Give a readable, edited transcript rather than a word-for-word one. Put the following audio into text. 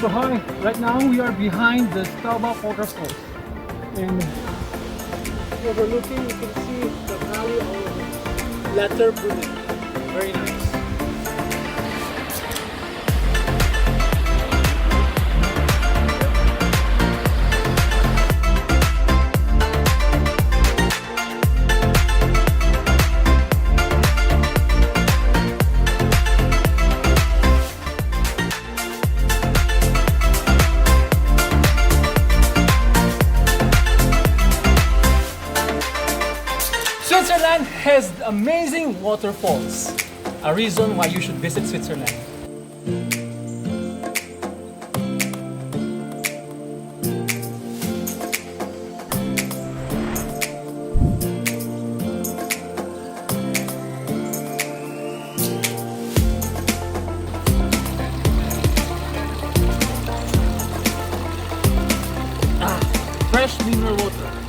So hi, right now we are behind the Staubbach Waterfalls, and overlooking you can see the valley of Lauterbrunnen. Very nice. Switzerland has amazing waterfalls, a reason why you should visit Switzerland. Fresh mineral water.